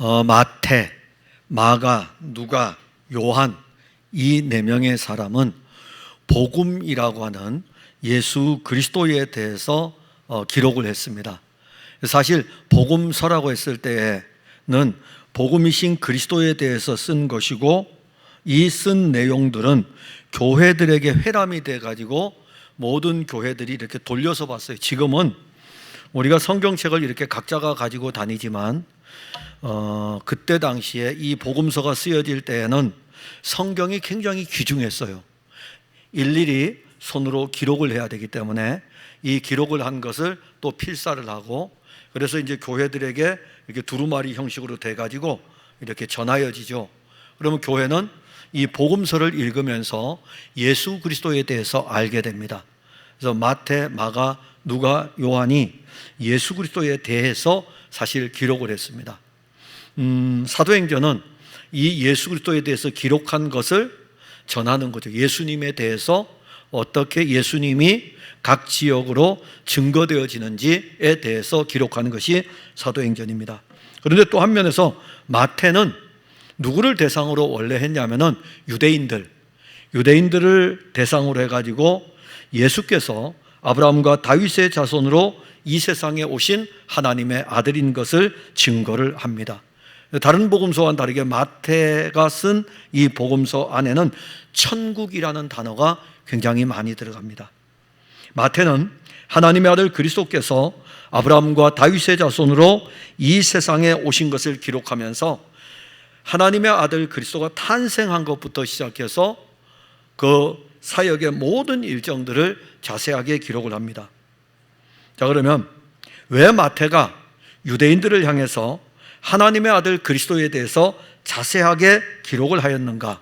마태, 마가, 누가, 요한 이 네 명의 사람은 복음이라고 하는 예수 그리스도에 대해서 기록을 했습니다. 사실 복음서라고 했을 때에는 복음이신 그리스도에 대해서 쓴 것이고, 이 쓴 내용들은 교회들에게 회람이 돼 가지고 모든 교회들이 이렇게 돌려서 봤어요. 지금은 우리가 성경책을 이렇게 각자가 가지고 다니지만 그때 당시에 이 복음서가 쓰여질 때에는 성경이 굉장히 귀중했어요. 일일이 손으로 기록을 해야 되기 때문에 이 기록을 한 것을 또 필사를 하고, 그래서 이제 교회들에게 이렇게 두루마리 형식으로 돼 가지고 이렇게 전하여지죠. 그러면 교회는 이 복음서를 읽으면서 예수 그리스도에 대해서 알게 됩니다. 그래서 마태, 마가, 누가, 요한이 예수 그리스도에 대해서 사실 기록을 했습니다. 사도행전은 이 예수 그리스도에 대해서 기록한 것을 전하는 거죠. 예수님에 대해서 어떻게 예수님이 각 지역으로 증거되어지는지에 대해서 기록하는 것이 사도행전입니다. 그런데 또 한 면에서 마태는 누구를 대상으로 원래 했냐면은 유대인들을 대상으로 해가지고 예수께서 아브라함과 다윗의 자손으로 이 세상에 오신 하나님의 아들인 것을 증거를 합니다. 다른 복음서와는 다르게 마태가 쓴 이 복음서 안에는 천국이라는 단어가 굉장히 많이 들어갑니다. 마태는 하나님의 아들 그리스도께서 아브라함과 다윗의 자손으로 이 세상에 오신 것을 기록하면서 하나님의 아들 그리스도가 탄생한 것부터 시작해서 그 사역의 모든 일정들을 자세하게 기록을 합니다. 자, 그러면 왜 마태가 유대인들을 향해서 하나님의 아들 그리스도에 대해서 자세하게 기록을 하였는가?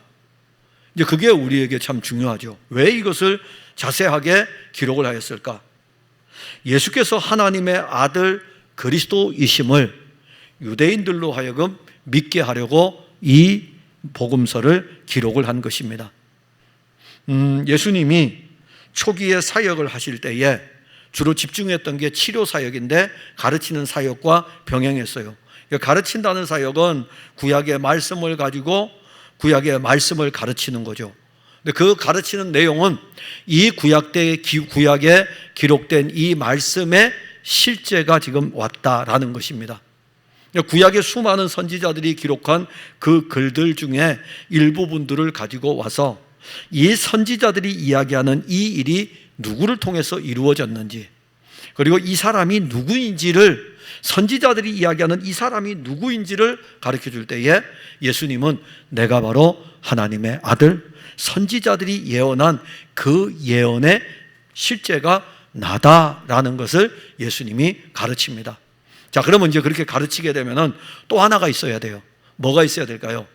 이제 그게 우리에게 참 중요하죠. 왜 이것을 자세하게 기록을 하였을까? 예수께서 하나님의 아들 그리스도이심을 유대인들로 하여금 믿게 하려고 이 복음서를 기록을 한 것입니다. 예수님이 초기에 사역을 하실 때에 주로 집중했던 게 치료 사역인데 가르치는 사역과 병행했어요. 가르친다는 사역은 구약의 말씀을 가지고 구약의 말씀을 가르치는 거죠. 근데 그 가르치는 내용은 이 구약에 기록된 이 말씀의 실제가 지금 왔다라는 것입니다. 구약의 수많은 선지자들이 기록한 그 글들 중에 일부분들을 가지고 와서 이 선지자들이 이야기하는 이 일이 누구를 통해서 이루어졌는지, 그리고 이 사람이 누구인지를, 선지자들이 이야기하는 이 사람이 누구인지를 가르쳐 줄 때에 예수님은 내가 바로 하나님의 아들, 선지자들이 예언한 그 예언의 실제가 나다라는 것을 예수님이 가르칩니다. 자, 그러면 이제 그렇게 가르치게 되면은 또 하나가 있어야 돼요. 뭐가 있어야 될까요?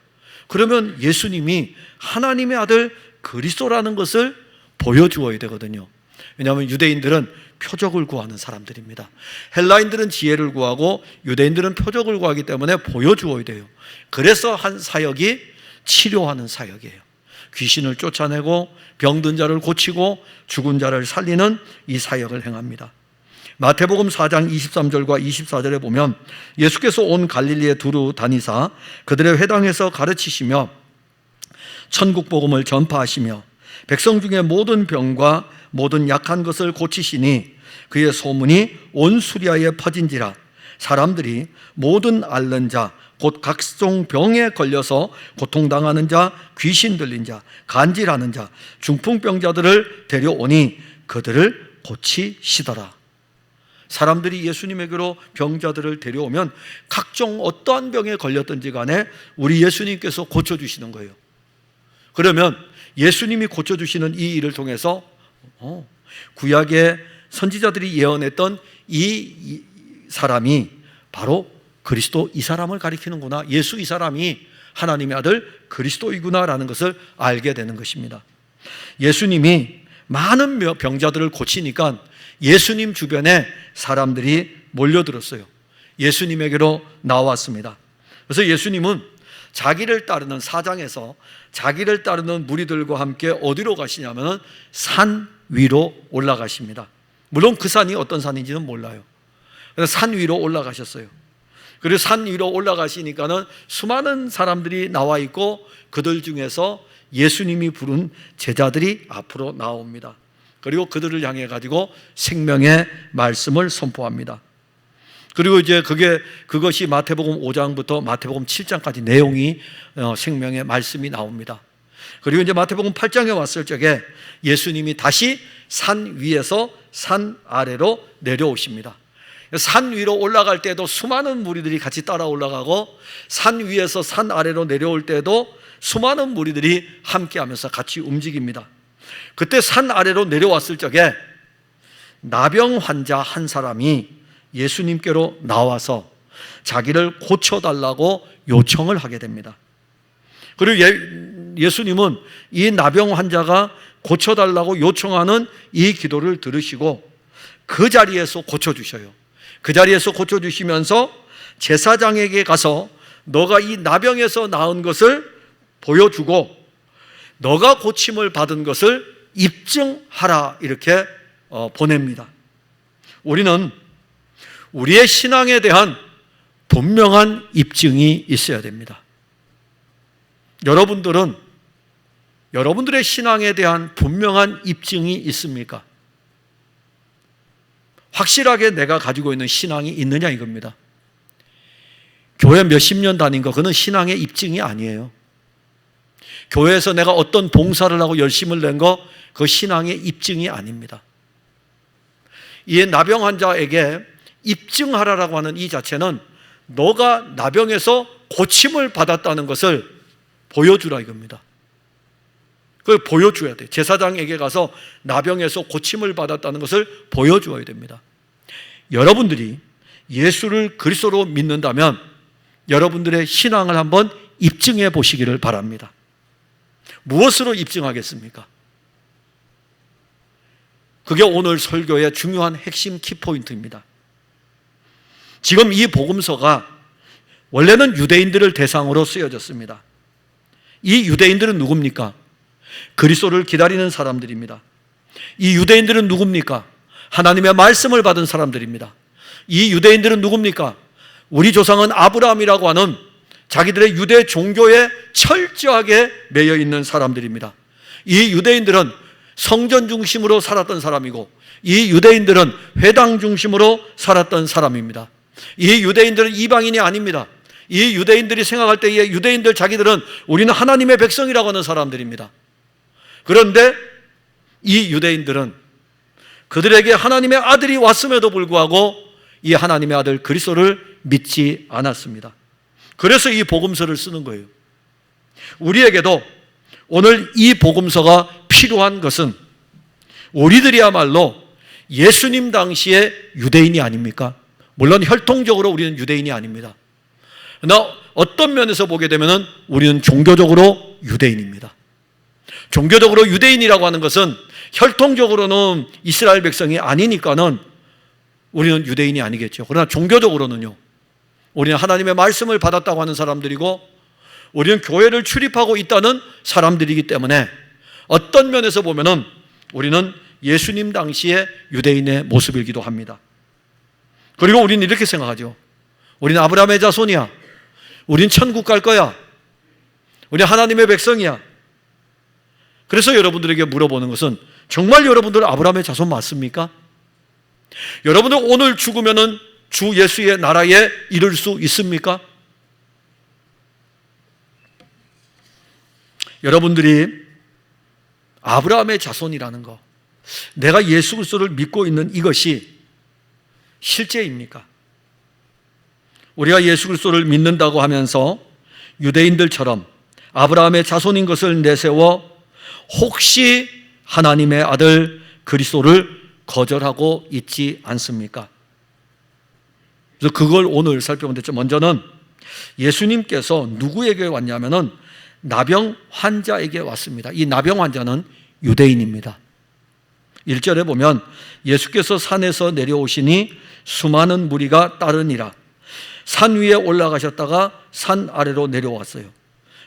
그러면 예수님이 하나님의 아들 그리스도라는 것을 보여주어야 되거든요. 왜냐하면 유대인들은 표적을 구하는 사람들입니다. 헬라인들은 지혜를 구하고 유대인들은 표적을 구하기 때문에 보여주어야 돼요. 그래서 한 사역이 치료하는 사역이에요. 귀신을 쫓아내고 병든 자를 고치고 죽은 자를 살리는 이 사역을 행합니다. 마태복음 4장 23절과 24절에 보면 예수께서 온 갈릴리에 두루 다니사 그들의 회당에서 가르치시며 천국 복음을 전파하시며 백성 중에 모든 병과 모든 약한 것을 고치시니 그의 소문이 온 수리아에 퍼진지라. 사람들이 모든 앓는 자 곧 각종 병에 걸려서 고통당하는 자, 귀신 들린 자, 간질하는 자, 중풍병자들을 데려오니 그들을 고치시더라. 사람들이 예수님에게로 병자들을 데려오면 각종 어떠한 병에 걸렸든지 간에 우리 예수님께서 고쳐주시는 거예요. 그러면 예수님이 고쳐주시는 이 일을 통해서 구약의 선지자들이 예언했던 이 사람이 바로 그리스도 이 사람을 가리키는구나, 예수 이 사람이 하나님의 아들 그리스도이구나라는 것을 알게 되는 것입니다. 예수님이 많은 병자들을 고치니까 예수님 주변에 사람들이 몰려들었어요. 예수님에게로 나왔습니다. 그래서 예수님은 자기를 따르는, 사장에서 자기를 따르는 무리들과 함께 어디로 가시냐면 산 위로 올라가십니다. 물론 그 산이 어떤 산인지는 몰라요. 그래서 산 위로 올라가셨어요. 그리고 산 위로 올라가시니까는 수많은 사람들이 나와 있고 그들 중에서 예수님이 부른 제자들이 앞으로 나옵니다. 그리고 그들을 향해 가지고 생명의 말씀을 선포합니다. 그리고 이제 그것이 마태복음 5장부터 마태복음 7장까지 내용이 생명의 말씀이 나옵니다. 그리고 이제 마태복음 8장에 왔을 적에 예수님이 다시 산 위에서 산 아래로 내려오십니다. 산 위로 올라갈 때도 수많은 무리들이 같이 따라 올라가고 산 위에서 산 아래로 내려올 때도 수많은 무리들이 함께하면서 같이 움직입니다. 그때 산 아래로 내려왔을 적에 나병 환자 한 사람이 예수님께로 나와서 자기를 고쳐달라고 요청을 하게 됩니다. 그리고 예수님은 이 나병 환자가 고쳐달라고 요청하는 이 기도를 들으시고 그 자리에서 고쳐주셔요. 그 자리에서 고쳐주시면서 제사장에게 가서 너가 이 나병에서 나은 것을 보여주고 너가 고침을 받은 것을 입증하라 이렇게 보냅니다. 우리는 우리의 신앙에 대한 분명한 입증이 있어야 됩니다. 여러분들은 여러분들의 신앙에 대한 분명한 입증이 있습니까? 확실하게 내가 가지고 있는 신앙이 있느냐 이겁니다. 교회 몇십 년 다닌 거 그건 신앙의 입증이 아니에요. 교회에서 내가 어떤 봉사를 하고 열심을 낸 거 그 신앙의 입증이 아닙니다. 이 나병 환자에게 입증하라라고 하는 이 자체는 너가 나병에서 고침을 받았다는 것을 보여주라 이겁니다. 그걸 보여줘야 돼. 제사장에게 가서 나병에서 고침을 받았다는 것을 보여줘야 됩니다. 여러분들이 예수를 그리스도로 믿는다면 여러분들의 신앙을 한번 입증해 보시기를 바랍니다. 무엇으로 입증하겠습니까? 그게 오늘 설교의 중요한 핵심 키포인트입니다. 지금 이 복음서가 원래는 유대인들을 대상으로 쓰여졌습니다. 이 유대인들은 누굽니까? 그리스도를 기다리는 사람들입니다. 이 유대인들은 누굽니까? 하나님의 말씀을 받은 사람들입니다. 이 유대인들은 누굽니까? 우리 조상은 아브라함이라고 하는 자기들의 유대 종교에 철저하게 매여 있는 사람들입니다. 이 유대인들은 성전 중심으로 살았던 사람이고 이 유대인들은 회당 중심으로 살았던 사람입니다. 이 유대인들은 이방인이 아닙니다. 이 유대인들이 생각할 때에 유대인들 자기들은 우리는 하나님의 백성이라고 하는 사람들입니다. 그런데 이 유대인들은 그들에게 하나님의 아들이 왔음에도 불구하고 이 하나님의 아들 그리스도를 믿지 않았습니다. 그래서 이 복음서를 쓰는 거예요. 우리에게도 오늘 이 복음서가 필요한 것은 우리들이야말로 예수님 당시의 유대인이 아닙니까? 물론 혈통적으로 우리는 유대인이 아닙니다. 그러나 어떤 면에서 보게 되면 우리는 종교적으로 유대인입니다. 종교적으로 유대인이라고 하는 것은 혈통적으로는 이스라엘 백성이 아니니까는 우리는 유대인이 아니겠죠. 그러나 종교적으로는요, 우리는 하나님의 말씀을 받았다고 하는 사람들이고 우리는 교회를 출입하고 있다는 사람들이기 때문에 어떤 면에서 보면은 우리는 예수님 당시의 유대인의 모습이기도 합니다. 그리고 우리는 이렇게 생각하죠. 우리는 아브라함의 자손이야. 우린 천국 갈 거야. 우리 하나님의 백성이야. 그래서 여러분들에게 물어보는 것은 정말 여러분들 아브라함의 자손 맞습니까? 여러분들 오늘 죽으면은 주 예수의 나라에 이를 수 있습니까? 여러분들이 아브라함의 자손이라는 거, 내가 예수 그리스도를 믿고 있는 이것이 실제입니까? 우리가 예수 그리스도를 믿는다고 하면서 유대인들처럼 아브라함의 자손인 것을 내세워 혹시 하나님의 아들 그리스도를 거절하고 있지 않습니까? 그래서 그걸 오늘 살펴보는데 먼저는 예수님께서 누구에게 왔냐면은 나병 환자에게 왔습니다. 이 나병 환자는 유대인입니다. 1절에 보면 예수께서 산에서 내려오시니 수많은 무리가 따르니라. 산 위에 올라가셨다가 산 아래로 내려왔어요.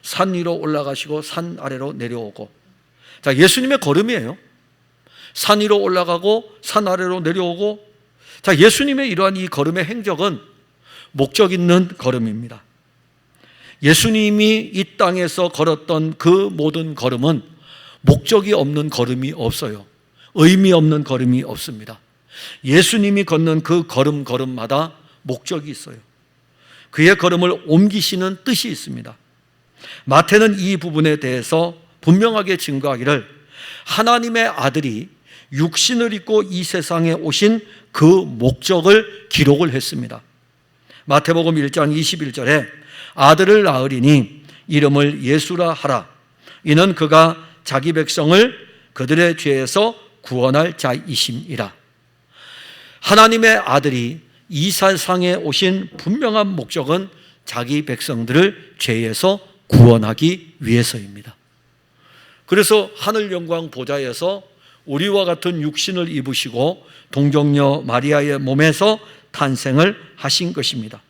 산 위로 올라가시고 산 아래로 내려오고. 자, 예수님의 걸음이에요. 산 위로 올라가고 산 아래로 내려오고. 자, 예수님의 이러한 이 걸음의 행적은 목적 있는 걸음입니다. 예수님이 이 땅에서 걸었던 그 모든 걸음은 목적이 없는 걸음이 없어요. 의미 없는 걸음이 없습니다. 예수님이 걷는 그 걸음마다 목적이 있어요. 그의 걸음을 옮기시는 뜻이 있습니다. 마태는 이 부분에 대해서 분명하게 증거하기를 하나님의 아들이 육신을 입고 이 세상에 오신 그 목적을 기록을 했습니다. 마태복음 1장 21절에 아들을 낳으리니 이름을 예수라 하라. 이는 그가 자기 백성을 그들의 죄에서 구원할 자이심이라. 하나님의 아들이 이 세상에 오신 분명한 목적은 자기 백성들을 죄에서 구원하기 위해서입니다. 그래서 하늘 영광 보좌에서 우리와 같은 육신을 입으시고 동정녀 마리아의 몸에서 탄생을 하신 것입니다.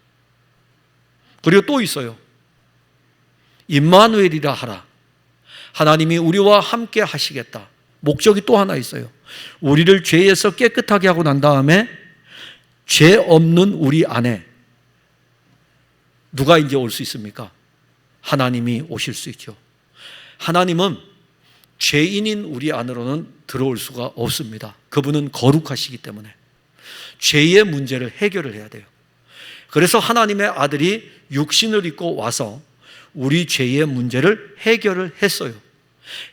그리고 또 있어요. 임마누엘이라 하라. 하나님이 우리와 함께 하시겠다. 목적이 또 하나 있어요. 우리를 죄에서 깨끗하게 하고 난 다음에 죄 없는 우리 안에 누가 이제 올 수 있습니까? 하나님이 오실 수 있죠. 하나님은 죄인인 우리 안으로는 들어올 수가 없습니다. 그분은 거룩하시기 때문에 죄의 문제를 해결을 해야 돼요. 그래서 하나님의 아들이 육신을 입고 와서 우리 죄의 문제를 해결을 했어요.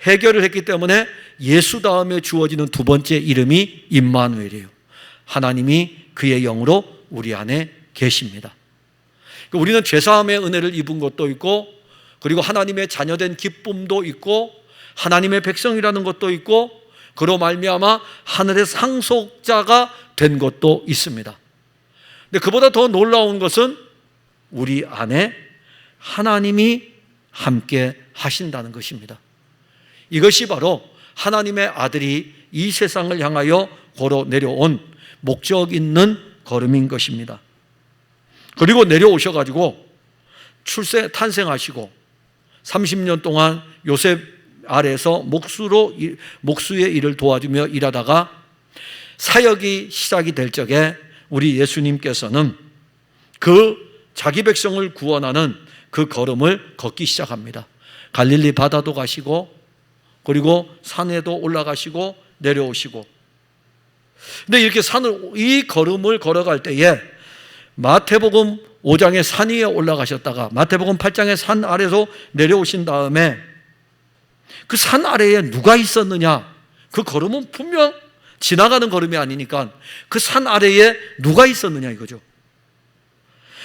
해결을 했기 때문에 예수 다음에 주어지는 두 번째 이름이 임마누엘이에요. 하나님이 그의 영으로 우리 안에 계십니다. 우리는 죄사함의 은혜를 입은 것도 있고, 그리고 하나님의 자녀된 기쁨도 있고, 하나님의 백성이라는 것도 있고, 그로 말미암아 하늘의 상속자가 된 것도 있습니다. 근데 그보다 더 놀라운 것은 우리 안에 하나님이 함께 하신다는 것입니다. 이것이 바로 하나님의 아들이 이 세상을 향하여 걸어 내려온 목적 있는 걸음인 것입니다. 그리고 내려오셔가지고 탄생하시고 30년 동안 요셉 아래에서 목수의 일을 도와주며 일하다가 사역이 시작이 될 적에 우리 예수님께서는 그 자기 백성을 구원하는 그 걸음을 걷기 시작합니다. 갈릴리 바다도 가시고, 그리고 산에도 올라가시고 내려오시고. 근데 이렇게 이 걸음을 걸어갈 때에 마태복음 5장의 산 위에 올라가셨다가 마태복음 8장의 산 아래로 내려오신 다음에 그 산 아래에 누가 있었느냐? 그 걸음은 분명 지나가는 걸음이 아니니까 그 산 아래에 누가 있었느냐 이거죠.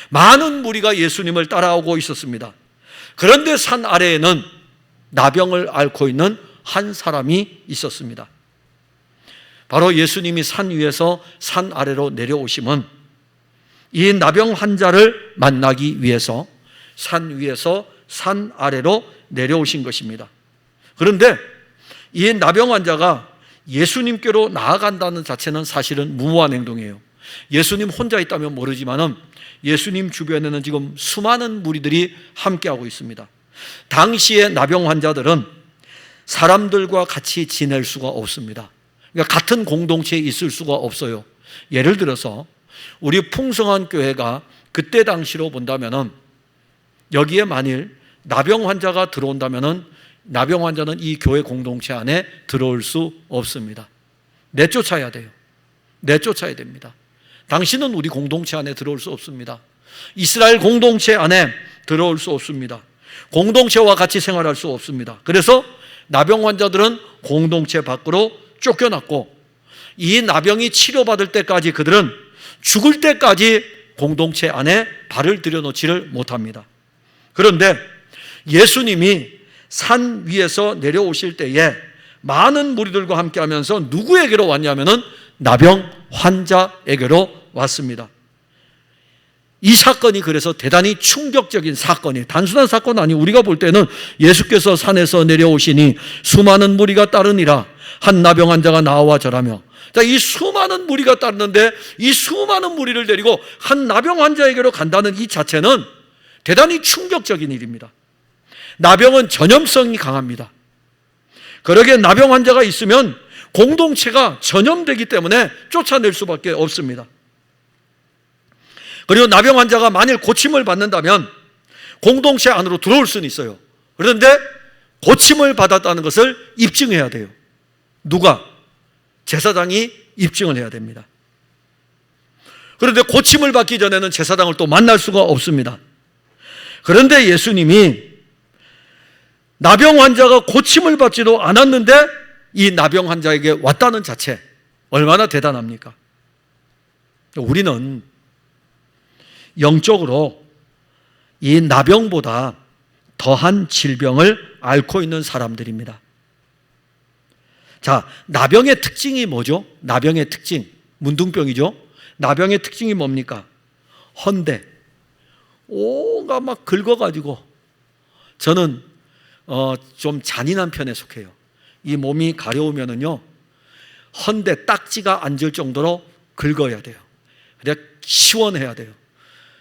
많은 무리가 예수님을 따라오고 있었습니다. 그런데 산 아래에는 나병을 앓고 있는 한 사람이 있었습니다. 바로 예수님이 산 위에서 산 아래로 내려오심은 이 나병 환자를 만나기 위해서 산 위에서 산 아래로 내려오신 것입니다. 그런데 이 나병 환자가 예수님께로 나아간다는 자체는 사실은 무모한 행동이에요. 예수님 혼자 있다면 모르지만은 예수님 주변에는 지금 수많은 무리들이 함께하고 있습니다. 당시의 나병 환자들은 사람들과 같이 지낼 수가 없습니다. 그러니까 같은 공동체에 있을 수가 없어요. 예를 들어서 우리 풍성한 교회가 그때 당시로 본다면은 여기에 만일 나병 환자가 들어온다면은 나병 환자는 이 교회 공동체 안에 들어올 수 없습니다. 내쫓아야 돼요. 내쫓아야 됩니다. 당신은 우리 공동체 안에 들어올 수 없습니다. 이스라엘 공동체 안에 들어올 수 없습니다. 공동체와 같이 생활할 수 없습니다. 그래서 나병 환자들은 공동체 밖으로 쫓겨났고, 이 나병이 치료받을 때까지 그들은 죽을 때까지 공동체 안에 발을 들여놓지를 못합니다. 그런데 예수님이 산 위에서 내려오실 때에 많은 무리들과 함께 하면서 누구에게로 왔냐면은 나병 환자에게로 왔습니다. 이 사건이 그래서 대단히 충격적인 사건이에요. 단순한 사건은 아니에요. 우리가 볼 때는 예수께서 산에서 내려오시니 수많은 무리가 따르니라. 한 나병 환자가 나와 절하며. 자, 이 수많은 무리가 따르는데 이 수많은 무리를 데리고 한 나병 환자에게로 간다는 이 자체는 대단히 충격적인 일입니다. 나병은 전염성이 강합니다. 그러기에 나병 환자가 있으면 공동체가 전염되기 때문에 쫓아낼 수밖에 없습니다. 그리고 나병 환자가 만일 고침을 받는다면 공동체 안으로 들어올 수는 있어요. 그런데 고침을 받았다는 것을 입증해야 돼요. 누가? 제사장이 입증을 해야 됩니다. 그런데 고침을 받기 전에는 제사장을 또 만날 수가 없습니다. 그런데 예수님이 나병 환자가 고침을 받지도 않았는데 이 나병 환자에게 왔다는 자체 얼마나 대단합니까? 우리는 영적으로 이 나병보다 더한 질병을 앓고 있는 사람들입니다. 자, 나병의 특징이 뭐죠? 나병의 특징, 문둥병이죠. 나병의 특징이 뭡니까? 헌대, 온갖 막 긁어가지고, 저는 좀 잔인한 편에 속해요. 이 몸이 가려우면은요, 헌대 딱지가 앉을 정도로 긁어야 돼요. 그래야 시원해야 돼요.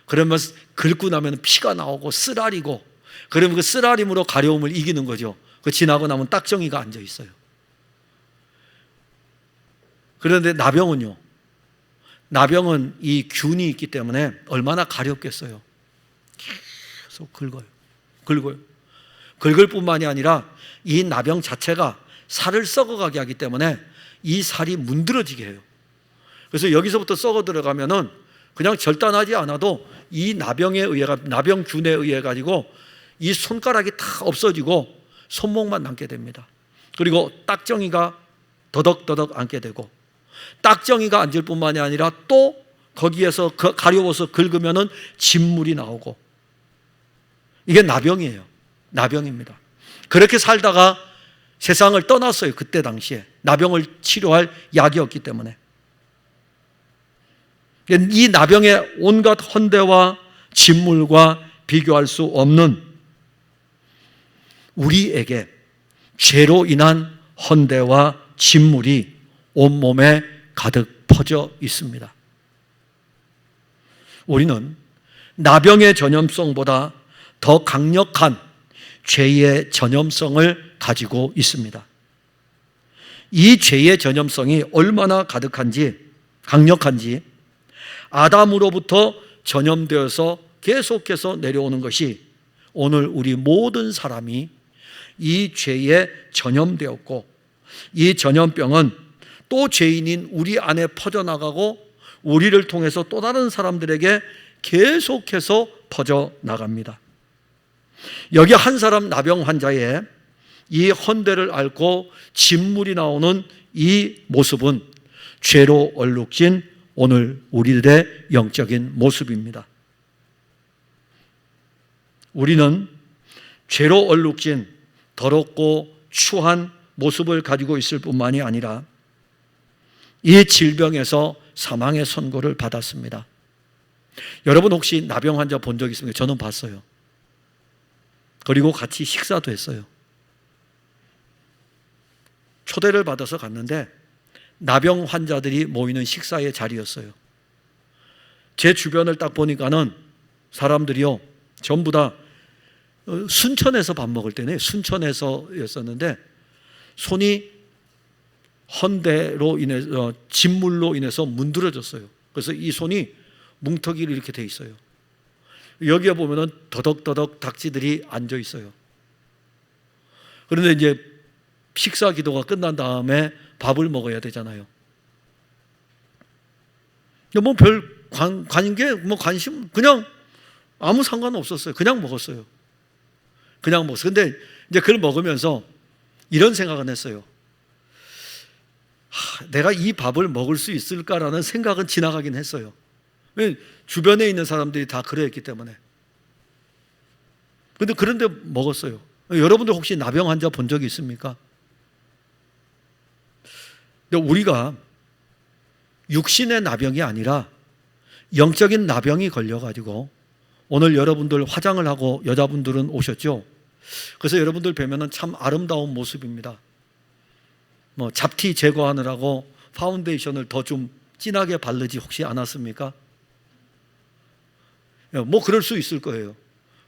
그러면 긁고 나면 피가 나오고 쓰라리고, 그러면 그 쓰라림으로 가려움을 이기는 거죠. 그 지나고 나면 딱정이가 앉아 있어요. 그런데 나병은요, 나병은 이 균이 있기 때문에 얼마나 가렵겠어요. 계속 긁어요. 긁을 뿐만이 아니라 이 나병 자체가 살을 썩어가게 하기 때문에 이 살이 문드러지게 해요. 그래서 여기서부터 썩어 들어가면은 그냥 절단하지 않아도 이 나병균에 의해 가지고 이 손가락이 다 없어지고 손목만 남게 됩니다. 그리고 딱정이가 더덕더덕 앉게 되고, 딱정이가 앉을 뿐만이 아니라 또 거기에서 가려워서 긁으면은 진물이 나오고, 이게 나병이에요. 나병입니다. 그렇게 살다가 세상을 떠났어요. 그때 당시에 나병을 치료할 약이 없기 때문에. 이 나병의 온갖 헌대와 진물과 비교할 수 없는 우리에게 죄로 인한 헌대와 진물이 온몸에 가득 퍼져 있습니다. 우리는 나병의 전염성보다 더 강력한 죄의 전염성을 가지고 있습니다. 이 죄의 전염성이 얼마나 강력한지 아담으로부터 전염되어서 계속해서 내려오는 것이 오늘 우리 모든 사람이 이 죄에 전염되었고, 이 전염병은 또 죄인인 우리 안에 퍼져나가고 우리를 통해서 또 다른 사람들에게 계속해서 퍼져나갑니다. 여기 한 사람 나병 환자의 이 헌대를 앓고 진물이 나오는 이 모습은 죄로 얼룩진 오늘 우리들의 영적인 모습입니다. 우리는 죄로 얼룩진 더럽고 추한 모습을 가지고 있을 뿐만이 아니라 이 질병에서 사망의 선고를 받았습니다. 여러분 혹시 나병 환자 본 적 있습니까? 저는 봤어요. 그리고 같이 식사도 했어요. 초대를 받아서 갔는데 나병 환자들이 모이는 식사의 자리였어요. 제 주변을 딱 보니까는 사람들이요, 전부 다 순천에서 밥 먹을 때는 순천에서였었는데 손이 헌대로 인해서 진물로 인해서 문드러졌어요. 그래서 이 손이 뭉터기로 이렇게 돼 있어요. 여기에 보면은 더덕더덕 닭지들이 앉아 있어요. 그런데 이제 식사 기도가 끝난 다음에 밥을 먹어야 되잖아요. 뭐 별 관심 그냥 아무 상관 없었어요. 그냥 먹었어요. 근데 이제 그걸 먹으면서 이런 생각은 했어요. 내가 이 밥을 먹을 수 있을까라는 생각은 지나가긴 했어요. 주변에 있는 사람들이 다 그랬기 때문에. 그런데 먹었어요. 여러분들 혹시 나병 환자 본 적이 있습니까? 근데 우리가 육신의 나병이 아니라 영적인 나병이 걸려가지고 오늘 여러분들 화장을 하고 여자분들은 오셨죠? 그래서 여러분들 뵈면은 참 아름다운 모습입니다. 뭐 잡티 제거하느라고 파운데이션을 더 좀 진하게 바르지 혹시 않았습니까? 뭐 그럴 수 있을 거예요.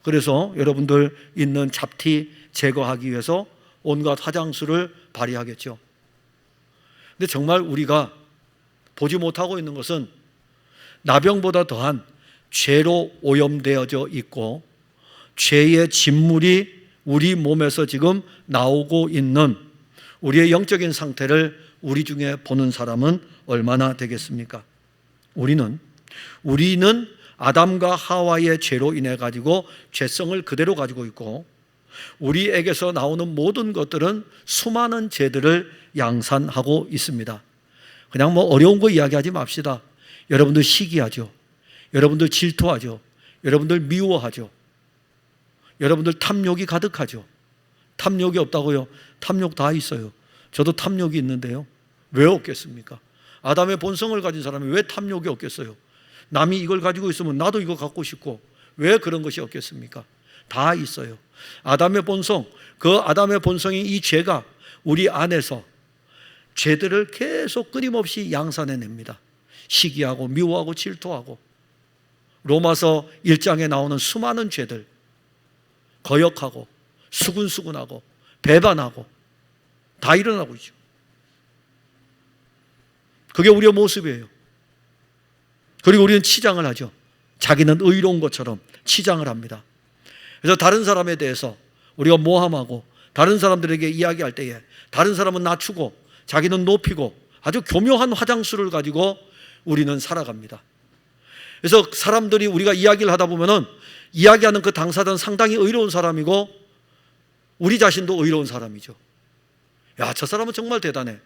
그래서 여러분들 있는 잡티 제거하기 위해서 온갖 화장수를 발휘하겠죠. 근데 정말 우리가 보지 못하고 있는 것은 나병보다 더한 죄로 오염되어져 있고 죄의 진물이 우리 몸에서 지금 나오고 있는 우리의 영적인 상태를 우리 중에 보는 사람은 얼마나 되겠습니까? 우리는 아담과 하와의 죄로 인해 가지고 죄성을 그대로 가지고 있고 우리에게서 나오는 모든 것들은 수많은 죄들을 양산하고 있습니다. 그냥 어려운 거 이야기하지 맙시다. 여러분들 시기하죠. 여러분들 질투하죠. 여러분들 미워하죠. 여러분들 탐욕이 가득하죠. 탐욕이 없다고요? 탐욕 다 있어요. 저도 탐욕이 있는데요. 왜 없겠습니까? 아담의 본성을 가진 사람이 왜 탐욕이 없겠어요? 남이 이걸 가지고 있으면 나도 이거 갖고 싶고 왜 그런 것이 없겠습니까? 다 있어요. 아담의 본성, 그 아담의 본성이 이 죄가 우리 안에서 죄들을 계속 끊임없이 양산해냅니다. 시기하고 미워하고 질투하고 로마서 1장에 나오는 수많은 죄들, 거역하고 수군수군하고 배반하고 다 일어나고 있죠. 그게 우리의 모습이에요. 그리고 우리는 치장을 하죠. 자기는 의로운 것처럼 치장을 합니다. 그래서 다른 사람에 대해서 우리가 모함하고 다른 사람들에게 이야기할 때에 다른 사람은 낮추고 자기는 높이고 아주 교묘한 화장술을 가지고 우리는 살아갑니다. 그래서 사람들이 우리가 이야기를 하다 보면은 이야기하는 그 당사자는 상당히 의로운 사람이고 우리 자신도 의로운 사람이죠. 야, 저 사람은 정말 대단해.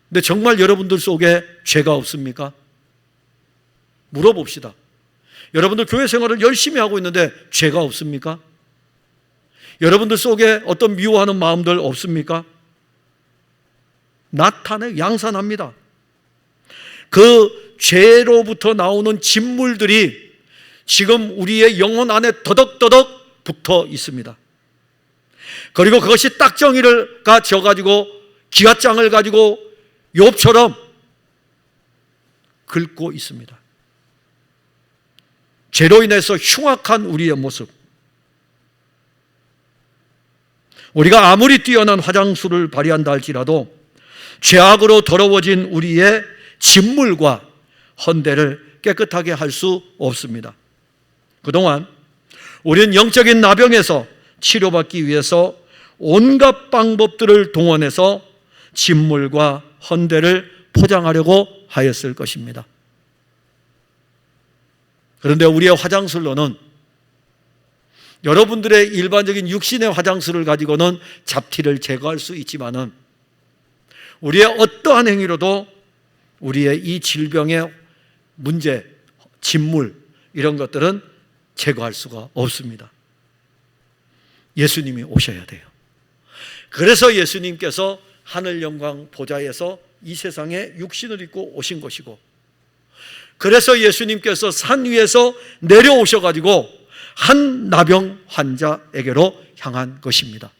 근데 정말 여러분들 속에 죄가 없습니까? 물어봅시다. 여러분들 교회 생활을 열심히 하고 있는데 죄가 없습니까? 여러분들 속에 어떤 미워하는 마음들 없습니까? 나타내 양산합니다. 그 죄로부터 나오는 진물들이 지금 우리의 영혼 안에 더덕더덕 붙어 있습니다. 그리고 그것이 딱정이가 져가지고 기와장을 가지고 욥처럼 긁고 있습니다. 죄로 인해서 흉악한 우리의 모습, 우리가 아무리 뛰어난 화장술을 발휘한다 할지라도 죄악으로 더러워진 우리의 진물과 헌대를 깨끗하게 할 수 없습니다. 그동안 우리는 영적인 나병에서 치료받기 위해서 온갖 방법들을 동원해서 진물과 헌대를 포장하려고 하였을 것입니다. 그런데 우리의 화장술로는 여러분들의 일반적인 육신의 화장술을 가지고는 잡티를 제거할 수 있지만은 우리의 어떠한 행위로도 우리의 이 질병의 문제, 진물 이런 것들은 제거할 수가 없습니다. 예수님이 오셔야 돼요. 그래서 예수님께서 하늘 영광 보좌에서 이 세상에 육신을 입고 오신 것이고, 그래서 예수님께서 산 위에서 내려오셔가지고 한 나병 환자에게로 향한 것입니다.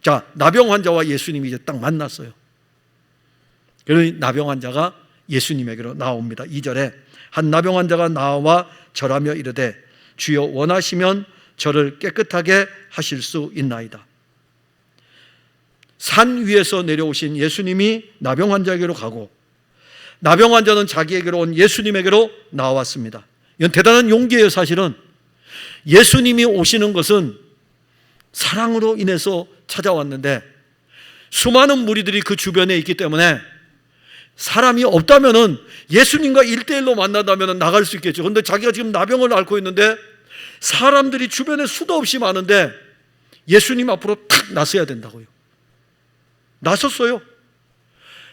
자, 나병 환자와 예수님이 이제 딱 만났어요. 그러니 나병 환자가 예수님에게로 나옵니다. 2절에 한 나병 환자가 나와 절하며 이르되 주여 원하시면 저를 깨끗하게 하실 수 있나이다. 산 위에서 내려오신 예수님이 나병 환자에게로 가고 나병 환자는 자기에게로 온 예수님에게로 나왔습니다. 이건 대단한 용기예요. 사실은 예수님이 오시는 것은 사랑으로 인해서 찾아왔는데 수많은 무리들이 그 주변에 있기 때문에 사람이 없다면은 예수님과 1대1로 만난다면 나갈 수 있겠죠. 그런데 자기가 지금 나병을 앓고 있는데 사람들이 주변에 수도 없이 많은데 예수님 앞으로 탁 나서야 된다고요. 나섰어요.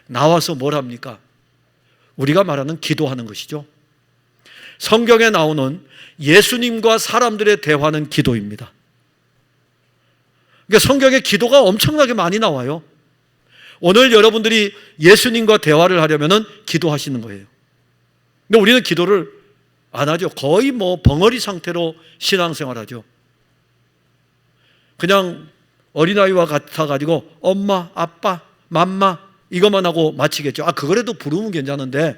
나와서 뭘 합니까? 우리가 말하는 기도하는 것이죠. 성경에 나오는 예수님과 사람들의 대화는 기도입니다. 그러니까 성경에 기도가 엄청나게 많이 나와요. 오늘 여러분들이 예수님과 대화를 하려면 기도하시는 거예요. 근데 우리는 기도를 안 하죠. 거의 벙어리 상태로 신앙생활 하죠. 그냥 어린아이와 같아가지고 엄마, 아빠, 맘마 이것만 하고 마치겠죠. 그거라도 부르면 괜찮은데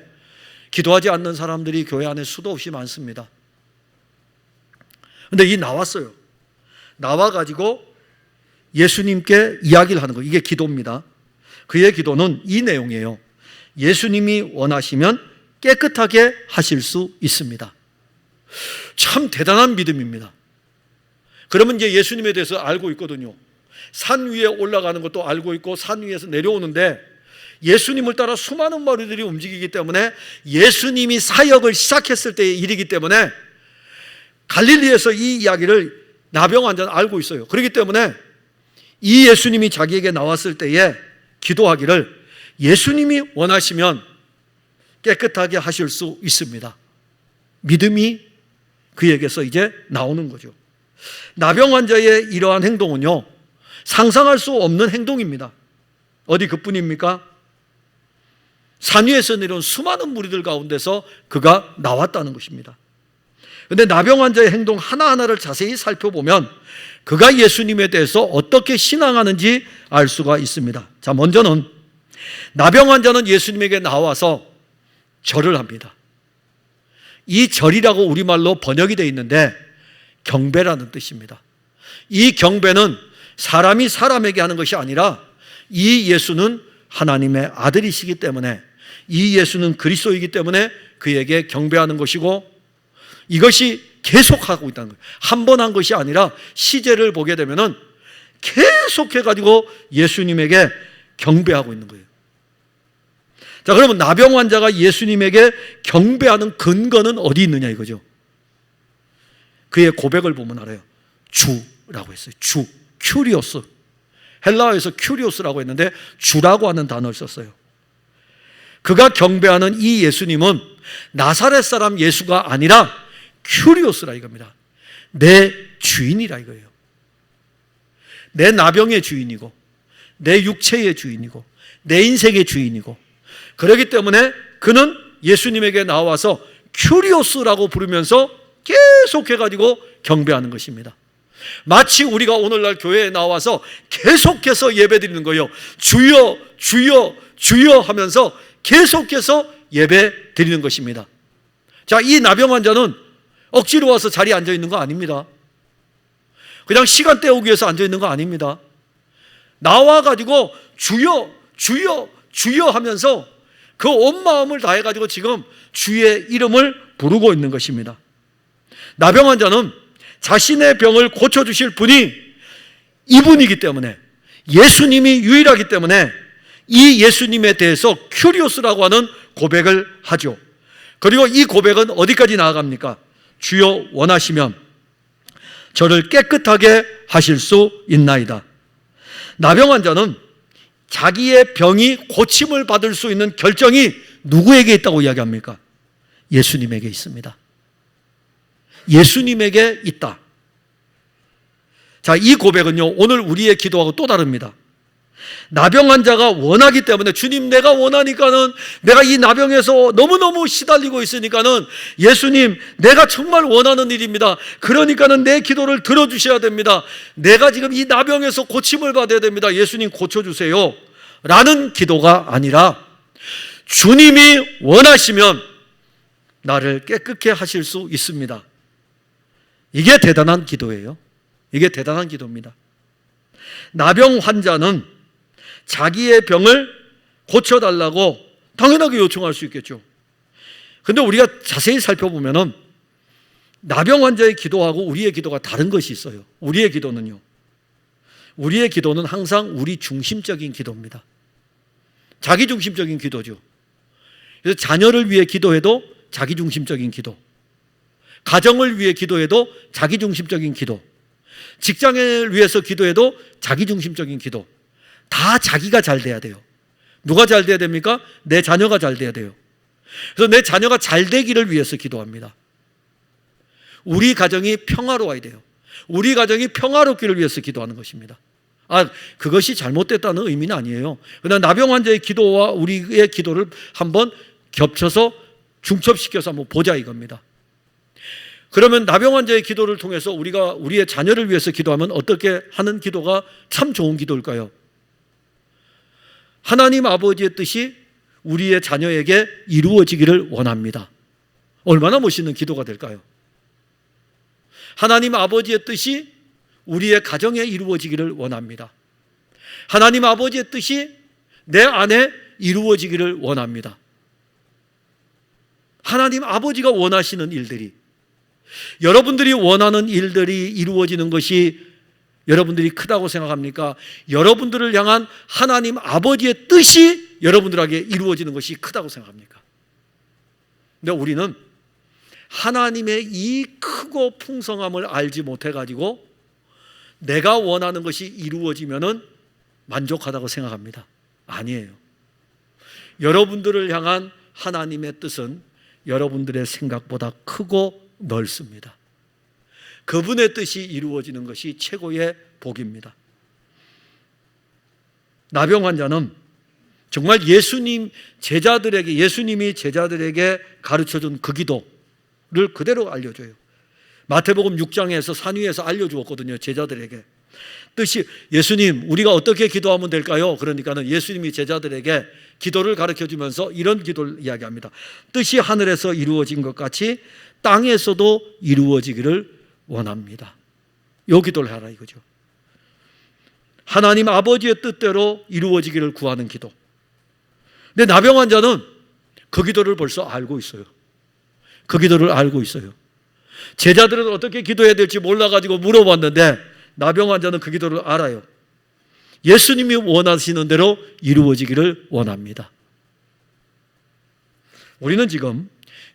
기도하지 않는 사람들이 교회 안에 수도 없이 많습니다. 근데 나왔어요. 나와가지고 예수님께 이야기를 하는 거예요. 이게 기도입니다. 그의 기도는 이 내용이에요. 예수님이 원하시면 깨끗하게 하실 수 있습니다. 참 대단한 믿음입니다. 그러면 이제 예수님에 대해서 알고 있거든요. 산 위에 올라가는 것도 알고 있고 산 위에서 내려오는데 예수님을 따라 수많은 머리들이 움직이기 때문에 예수님이 사역을 시작했을 때의 일이기 때문에 갈릴리에서 이 이야기를 나병 환자는 알고 있어요. 그렇기 때문에 이 예수님이 자기에게 나왔을 때에 기도하기를 예수님이 원하시면 깨끗하게 하실 수 있습니다. 믿음이 그에게서 이제 나오는 거죠. 나병 환자의 이러한 행동은요, 상상할 수 없는 행동입니다. 어디 그뿐입니까? 산 위에서 내려온 수많은 무리들 가운데서 그가 나왔다는 것입니다. 그런데 나병 환자의 행동 하나하나를 자세히 살펴보면 그가 예수님에 대해서 어떻게 신앙하는지 알 수가 있습니다. 자, 먼저는 나병 환자는 예수님에게 나와서 절을 합니다. 이 절이라고 우리말로 번역이 되어 있는데 경배라는 뜻입니다. 이 경배는 사람이 사람에게 하는 것이 아니라 이 예수는 하나님의 아들이시기 때문에, 이 예수는 그리스도이기 때문에 그에게 경배하는 것이고, 이것이 계속하고 있다는 거예요. 한 번 한 것이 아니라 시제를 보게 되면은 계속해가지고 예수님에게 경배하고 있는 거예요. 자, 그러면 나병 환자가 예수님에게 경배하는 근거는 어디 있느냐 이거죠. 그의 고백을 보면 알아요. 주라고 했어요. 주, 큐리오스. 헬라어에서 큐리오스라고 했는데 주라고 하는 단어를 썼어요. 그가 경배하는 이 예수님은 나사렛 사람 예수가 아니라 큐리오스라 이겁니다. 내 주인이라 이거예요. 내 나병의 주인이고, 내 육체의 주인이고, 내 인생의 주인이고, 그렇기 때문에 그는 예수님에게 나와서 큐리오스라고 부르면서 계속해가지고 경배하는 것입니다. 마치 우리가 오늘날 교회에 나와서 계속해서 예배드리는 거예요. 주여 주여 주여 하면서 계속해서 예배 드리는 것입니다. 자, 이 나병 환자는 억지로 와서 자리에 앉아 있는 거 아닙니다. 그냥 시간 때우기 위해서 앉아 있는 거 아닙니다. 나와가지고 주여 주여 주여 하면서 그 온 마음을 다해가지고 지금 주의 이름을 부르고 있는 것입니다. 나병 환자는 자신의 병을 고쳐주실 분이 이분이기 때문에, 예수님이 유일하기 때문에 이 예수님에 대해서 큐리오스라고 하는 고백을 하죠. 그리고 이 고백은 어디까지 나아갑니까? 주여 원하시면 저를 깨끗하게 하실 수 있나이다. 나병 환자는 자기의 병이 고침을 받을 수 있는 결정이 누구에게 있다고 이야기합니까? 예수님에게 있습니다. 예수님에게 있다. 자, 이 고백은요, 오늘 우리의 기도하고 또 다릅니다. 나병 환자가 원하기 때문에, 주님 내가 원하니까는, 내가 이 나병에서 너무너무 시달리고 있으니까는 예수님 내가 정말 원하는 일입니다. 그러니까는 내 기도를 들어주셔야 됩니다. 내가 지금 이 나병에서 고침을 받아야 됩니다. 예수님 고쳐주세요 라는 기도가 아니라, 주님이 원하시면 나를 깨끗게 하실 수 있습니다. 이게 대단한 기도예요. 이게 대단한 기도입니다. 나병 환자는 자기의 병을 고쳐달라고 당연하게 요청할 수 있겠죠. 그런데 우리가 자세히 살펴보면은 나병 환자의 기도하고 우리의 기도가 다른 것이 있어요. 우리의 기도는 항상 우리 중심적인 기도입니다. 자기 중심적인 기도죠. 그래서 자녀를 위해 기도해도 자기 중심적인 기도, 가정을 위해 기도해도 자기 중심적인 기도, 직장을 위해서 기도해도 자기 중심적인 기도, 다 자기가 잘 돼야 돼요. 누가 잘 돼야 됩니까? 내 자녀가 잘 돼야 돼요. 그래서 내 자녀가 잘 되기를 위해서 기도합니다. 우리 가정이 평화로워야 돼요. 우리 가정이 평화롭기를 위해서 기도하는 것입니다. 그것이 잘못됐다는 의미는 아니에요. 그러나 나병 환자의 기도와 우리의 기도를 한번 겹쳐서 중첩시켜서 한번 보자 이겁니다. 그러면 나병 환자의 기도를 통해서 우리가 우리의 자녀를 위해서 기도하면 어떻게 하는 기도가 참 좋은 기도일까요? 하나님 아버지의 뜻이 우리의 자녀에게 이루어지기를 원합니다. 얼마나 멋있는 기도가 될까요? 하나님 아버지의 뜻이 우리의 가정에 이루어지기를 원합니다. 하나님 아버지의 뜻이 내 안에 이루어지기를 원합니다. 하나님 아버지가 원하시는 일들이, 여러분들이 원하는 일들이 이루어지는 것이 여러분들이 크다고 생각합니까? 여러분들을 향한 하나님 아버지의 뜻이 여러분들에게 이루어지는 것이 크다고 생각합니까? 근데 우리는 하나님의 이 크고 풍성함을 알지 못해가지고 내가 원하는 것이 이루어지면은 만족하다고 생각합니다. 아니에요. 여러분들을 향한 하나님의 뜻은 여러분들의 생각보다 크고 넓습니다. 그분의 뜻이 이루어지는 것이 최고의 복입니다. 나병 환자는 정말 예수님이 제자들에게 가르쳐준 그 기도를 그대로 알려줘요. 마태복음 6장에서 산 위에서 알려주었거든요. 제자들에게. 뜻이, 예수님 우리가 어떻게 기도하면 될까요? 그러니까는 예수님이 제자들에게 기도를 가르쳐주면서 이런 기도를 이야기합니다. 뜻이 하늘에서 이루어진 것 같이 땅에서도 이루어지기를 원합니다. 요 기도를 하라 이거죠. 하나님 아버지의 뜻대로 이루어지기를 구하는 기도. 근데 나병 환자는 그 기도를 벌써 알고 있어요. 그 기도를 알고 있어요. 제자들은 어떻게 기도해야 될지 몰라가지고 물어봤는데 나병 환자는 그 기도를 알아요. 예수님이 원하시는 대로 이루어지기를 원합니다. 우리는 지금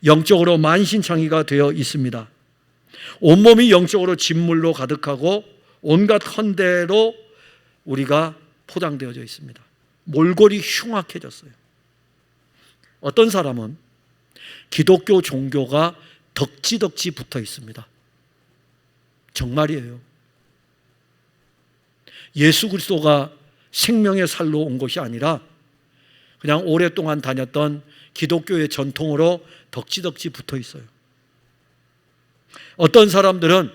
영적으로 만신창이가 되어 있습니다. 온몸이 영적으로 진물로 가득하고 온갖 헌대로 우리가 포장되어져 있습니다. 몰골이 흉악해졌어요. 어떤 사람은 기독교 종교가 덕지덕지 붙어 있습니다. 정말이에요. 예수 그리스도가 생명의 살로 온 것이 아니라 그냥 오랫동안 다녔던 기독교의 전통으로 덕지덕지 붙어 있어요. 어떤 사람들은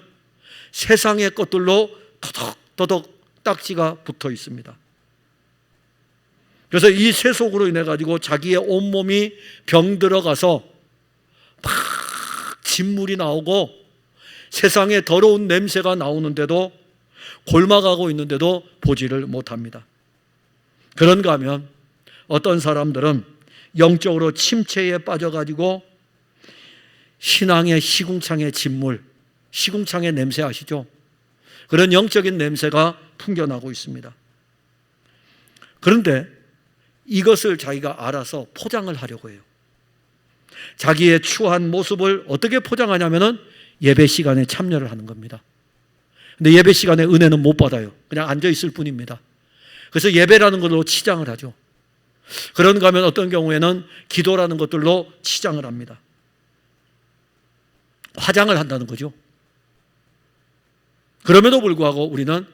세상의 것들로 더덕더덕 딱지가 붙어 있습니다. 그래서 이 세속으로 인해 가지고 자기의 온몸이 병들어가서 막 진물이 나오고 세상에 더러운 냄새가 나오는데도 골마가고 있는데도 보지를 못합니다. 그런가 하면 어떤 사람들은 영적으로 침체에 빠져가지고 신앙의 시궁창의 진물, 시궁창의 냄새 아시죠? 그런 영적인 냄새가 풍겨나고 있습니다. 그런데 이것을 자기가 알아서 포장을 하려고 해요. 자기의 추한 모습을 어떻게 포장하냐면은 예배 시간에 참여를 하는 겁니다. 근데 예배 시간에 은혜는 못 받아요. 그냥 앉아 있을 뿐입니다. 그래서 예배라는 걸로 치장을 하죠. 그런가 하면 어떤 경우에는 기도라는 것들로 치장을 합니다. 화장을 한다는 거죠. 그럼에도 불구하고 우리는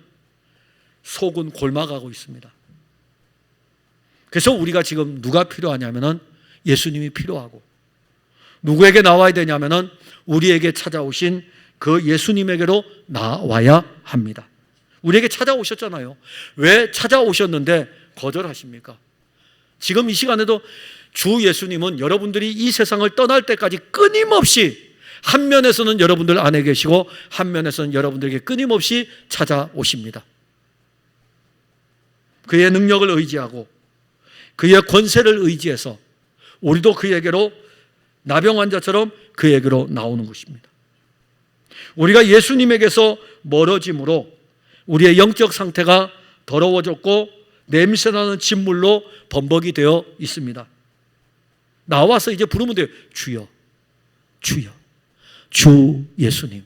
속은 골마가고 있습니다. 그래서 우리가 지금 누가 필요하냐면은 예수님이 필요하고, 누구에게 나와야 되냐면은 우리에게 찾아오신 그 예수님에게로 나와야 합니다. 우리에게 찾아오셨잖아요. 왜 찾아오셨는데 거절하십니까? 지금 이 시간에도 주 예수님은 여러분들이 이 세상을 떠날 때까지 끊임없이 한 면에서는 여러분들 안에 계시고 한 면에서는 여러분들에게 끊임없이 찾아오십니다. 그의 능력을 의지하고 그의 권세를 의지해서 우리도 그에게로, 나병 환자처럼 그에게로 나오는 것입니다. 우리가 예수님에게서 멀어짐으로 우리의 영적 상태가 더러워졌고 냄새나는 진물로 범벅이 되어 있습니다. 나와서 이제 부르면 돼요. 주여, 주여, 주 예수님,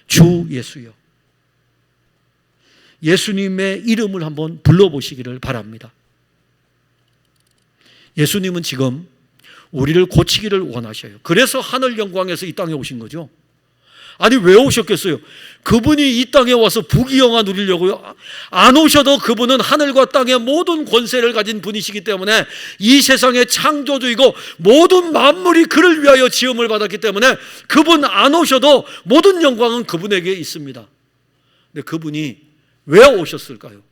주 예수여. 예수님의 이름을 한번 불러보시기를 바랍니다. 예수님은 지금 우리를 고치기를 원하셔요. 그래서 하늘 영광에서 이 땅에 오신 거죠. 아니 왜 오셨겠어요? 그분이 이 땅에 와서 부귀영화 누리려고요? 안 오셔도 그분은 하늘과 땅의 모든 권세를 가진 분이시기 때문에, 이 세상의 창조주이고 모든 만물이 그를 위하여 지음을 받았기 때문에 그분 안 오셔도 모든 영광은 그분에게 있습니다. 근데 그분이 왜 오셨을까요?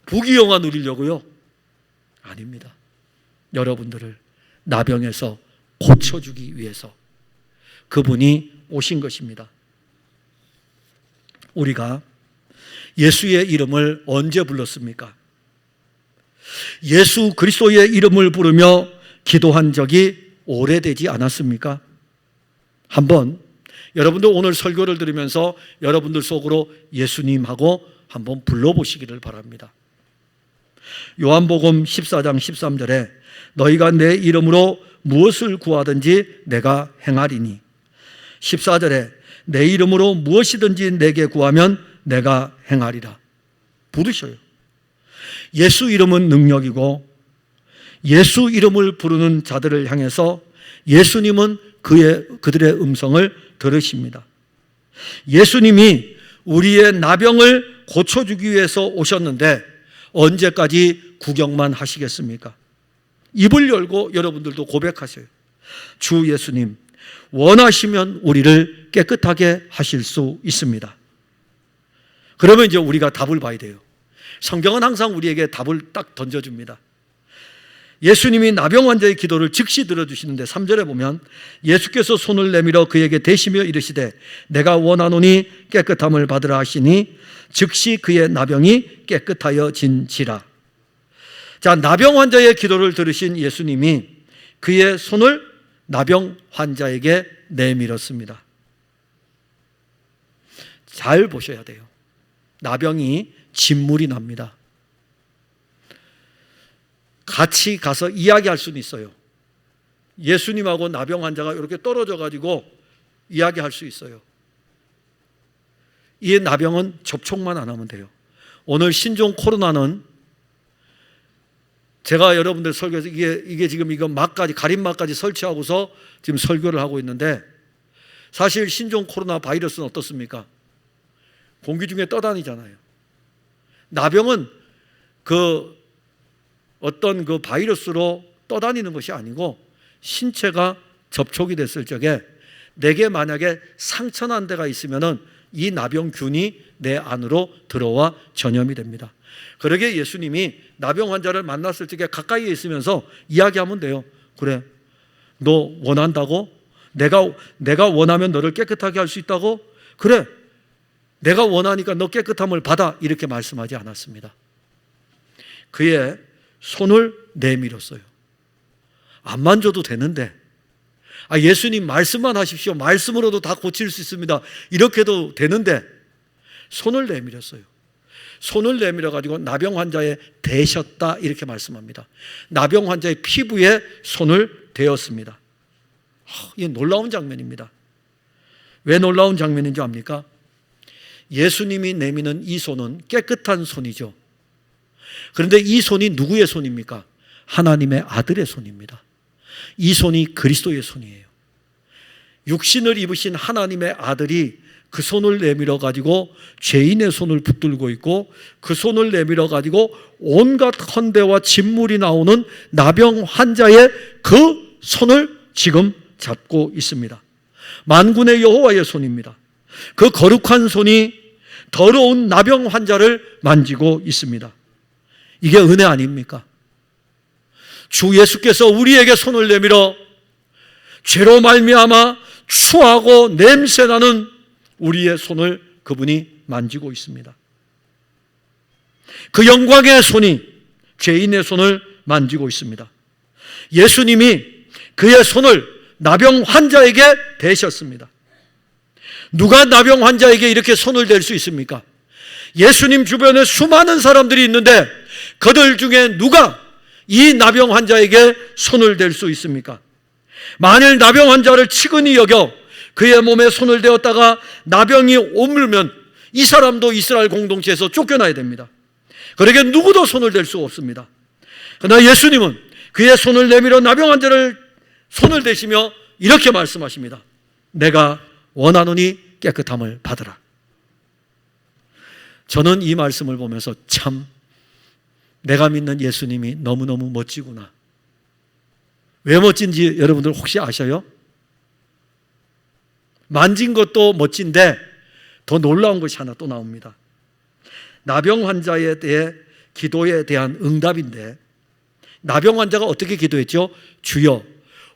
부귀영화 누리려고요? 아닙니다. 여러분들을 나병에서 고쳐주기 위해서 그분이 오신 것입니다. 우리가 예수의 이름을 언제 불렀습니까? 예수 그리스도의 이름을 부르며 기도한 적이 오래되지 않았습니까? 한번 여러분들 오늘 설교를 들으면서 여러분들 속으로 예수님하고 한번 불러보시기를 바랍니다. 요한복음 14장 13절에 너희가 내 이름으로 무엇을 구하든지 내가 행하리니, 14절에 내 이름으로 무엇이든지 내게 구하면 내가 행하리라. 부르셔요. 예수 이름은 능력이고 예수 이름을 부르는 자들을 향해서 예수님은 그들의 음성을 들으십니다. 예수님이 우리의 나병을 고쳐주기 위해서 오셨는데 언제까지 구경만 하시겠습니까? 입을 열고 여러분들도 고백하세요. 주 예수님, 원하시면 우리를 깨끗하게 하실 수 있습니다. 그러면 이제 우리가 답을 봐야 돼요. 성경은 항상 우리에게 답을 딱 던져줍니다. 예수님이 나병 환자의 기도를 즉시 들어주시는데 3절에 보면 예수께서 손을 내밀어 그에게 대시며 이르시되 내가 원하노니 깨끗함을 받으라 하시니 즉시 그의 나병이 깨끗하여진지라. 자, 나병 환자의 기도를 들으신 예수님이 그의 손을 나병 환자에게 내밀었습니다. 잘 보셔야 돼요. 나병이 진물이 납니다. 같이 가서 이야기할 수는 있어요. 예수님하고 나병 환자가 이렇게 떨어져 가지고 이야기할 수 있어요. 이 나병은 접촉만 안 하면 돼요. 오늘 신종 코로나는 제가 여러분들 설교에서 이게 지금 이거 막까지 가림막까지 설치하고서 지금 설교를 하고 있는데, 사실 신종 코로나 바이러스는 어떻습니까? 공기 중에 떠다니잖아요. 나병은 어떤 그 바이러스로 떠다니는 것이 아니고 신체가 접촉이 됐을 적에 내게 만약에 상처난 데가 있으면은 이 나병균이 내 안으로 들어와 전염이 됩니다. 그러게 예수님이 나병 환자를 만났을 적에 가까이에 있으면서 이야기하면 돼요. 그래, 너 원한다고? 내가 원하면 너를 깨끗하게 할 수 있다고? 그래, 내가 원하니까 너 깨끗함을 받아. 이렇게 말씀하지 않았습니다. 그의 손을 내밀었어요. 안 만져도 되는데, 예수님 말씀만 하십시오. 말씀으로도 다 고칠 수 있습니다. 이렇게도 되는데 손을 내밀었어요. 손을 내밀어 가지고 나병 환자에 대셨다 이렇게 말씀합니다. 나병 환자의 피부에 손을 대었습니다. 이게 놀라운 장면입니다. 왜 놀라운 장면인지 압니까? 예수님이 내미는 이 손은 깨끗한 손이죠. 그런데 이 손이 누구의 손입니까? 하나님의 아들의 손입니다. 이 손이 그리스도의 손이에요. 육신을 입으신 하나님의 아들이 그 손을 내밀어 가지고 죄인의 손을 붙들고 있고, 그 손을 내밀어 가지고 온갖 헌대와 진물이 나오는 나병 환자의 그 손을 지금 잡고 있습니다. 만군의 여호와의 손입니다. 그 거룩한 손이 더러운 나병 환자를 만지고 있습니다. 이게 은혜 아닙니까? 주 예수께서 우리에게 손을 내밀어 죄로 말미암아 추하고 냄새나는 우리의 손을 그분이 만지고 있습니다. 그 영광의 손이 죄인의 손을 만지고 있습니다. 예수님이 그의 손을 나병 환자에게 대셨습니다. 누가 나병 환자에게 이렇게 손을 댈 수 있습니까? 예수님 주변에 수많은 사람들이 있는데 그들 중에 누가 이 나병 환자에게 손을 댈 수 있습니까? 만일 나병 환자를 치근히 여겨 그의 몸에 손을 대었다가 나병이 오물면 이 사람도 이스라엘 공동체에서 쫓겨나야 됩니다. 그러게 누구도 손을 댈 수 없습니다. 그러나 예수님은 그의 손을 내밀어 나병 환자를 손을 대시며 이렇게 말씀하십니다. 내가 원하노니 깨끗함을 받으라. 저는 이 말씀을 보면서 참 내가 믿는 예수님이 너무너무 멋지구나. 왜 멋진지 여러분들 혹시 아셔요? 만진 것도 멋진데 더 놀라운 것이 하나 또 나옵니다. 나병 환자에 대해 기도에 대한 응답인데, 나병 환자가 어떻게 기도했죠? 주여,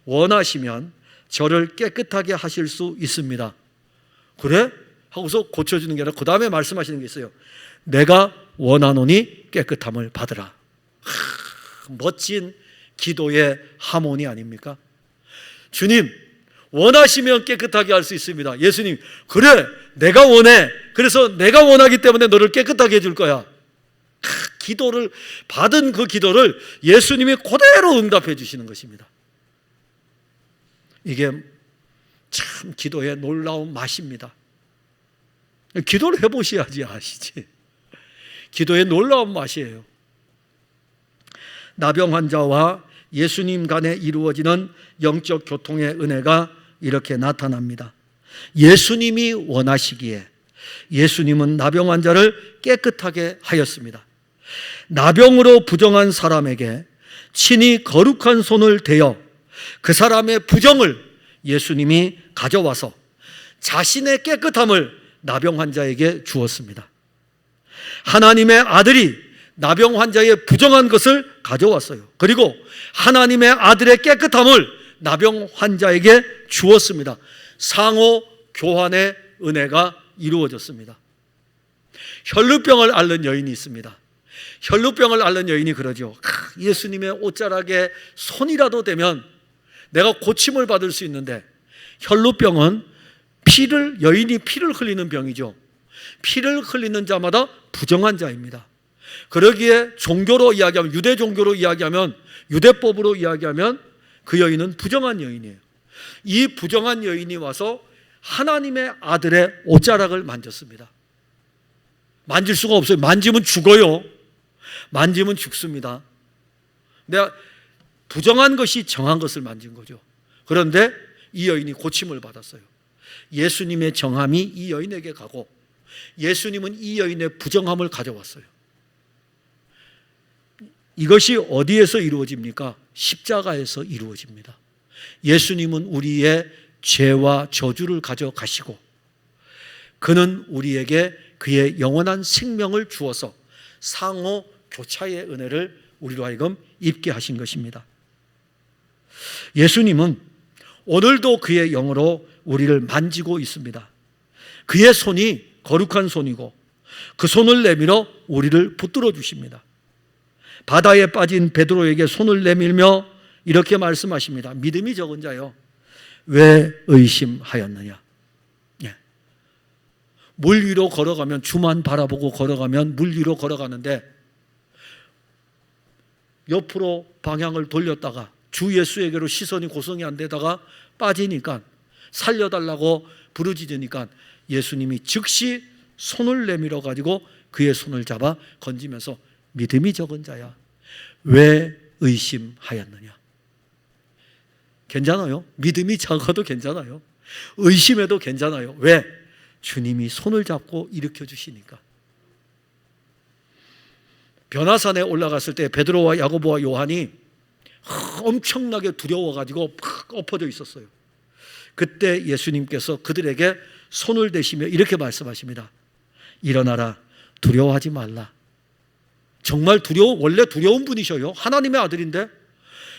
원하시면 저를 깨끗하게 하실 수 있습니다. 그래? 하고서 고쳐주는 게 아니라 그 다음에 말씀하시는 게 있어요. 내가 원하노니 깨끗함을 받으라. 멋진 기도의 하모니 아닙니까? 주님, 원하시면 깨끗하게 할 수 있습니다. 예수님, 그래, 내가 원해. 그래서 내가 원하기 때문에 너를 깨끗하게 해줄 거야. 기도를 받은 그 기도를 예수님이 그대로 응답해 주시는 것입니다. 이게 참 기도의 놀라운 맛입니다. 기도를 해보셔야지 아시지. 기도의 놀라운 맛이에요. 나병 환자와 예수님 간에 이루어지는 영적 교통의 은혜가 이렇게 나타납니다. 예수님이 원하시기에 예수님은 나병 환자를 깨끗하게 하였습니다. 나병으로 부정한 사람에게 친히 거룩한 손을 대어 그 사람의 부정을 예수님이 가져와서 자신의 깨끗함을 나병 환자에게 주었습니다. 하나님의 아들이 나병 환자의 부정한 것을 가져왔어요. 그리고 하나님의 아들의 깨끗함을 나병 환자에게 주었습니다. 상호 교환의 은혜가 이루어졌습니다. 혈루병을 앓는 여인이 있습니다. 혈루병을 앓는 여인이 그러죠. 예수님의 옷자락에 손이라도 대면 내가 고침을 받을 수 있는데, 혈루병은 여인이 피를 흘리는 병이죠. 피를 흘리는 자마다 부정한 자입니다. 그러기에 종교로 이야기하면, 유대 종교로 이야기하면, 유대법으로 이야기하면 그 여인은 부정한 여인이에요. 이 부정한 여인이 와서 하나님의 아들의 옷자락을 만졌습니다. 만질 수가 없어요. 만지면 죽어요. 만지면 죽습니다. 내가 부정한 것이 정한 것을 만진 거죠. 그런데 이 여인이 고침을 받았어요. 예수님의 정함이 이 여인에게 가고 예수님은 이 여인의 부정함을 가져왔어요. 이것이 어디에서 이루어집니까? 십자가에서 이루어집니다. 예수님은 우리의 죄와 저주를 가져가시고 그는 우리에게 그의 영원한 생명을 주어서 상호 교차의 은혜를 우리로 하여금 입게 하신 것입니다. 예수님은 오늘도 그의 영으로 우리를 만지고 있습니다. 그의 손이 거룩한 손이고 그 손을 내밀어 우리를 붙들어 주십니다. 바다에 빠진 베드로에게 손을 내밀며 이렇게 말씀하십니다. 믿음이 적은 자여, 왜 의심하였느냐? 물 위로 걸어가면, 주만 바라보고 걸어가면 물 위로 걸어가는데 옆으로 방향을 돌렸다가 주 예수에게로 시선이 고정이 안 되다가 빠지니까, 살려달라고 부르짖으니까 예수님이 즉시 손을 내밀어 가지고 그의 손을 잡아 건지면서 믿음이 적은 자야, 왜 의심하였느냐? 괜찮아요. 믿음이 적어도 괜찮아요. 의심해도 괜찮아요. 왜? 주님이 손을 잡고 일으켜 주시니까. 변화산에 올라갔을 때 베드로와 야고보와 요한이 엄청나게 두려워가지고 팍 엎어져 있었어요. 그때 예수님께서 그들에게 손을 대시며 이렇게 말씀하십니다. 일어나라, 두려워하지 말라. 정말 원래 두려운 분이셔요. 하나님의 아들인데.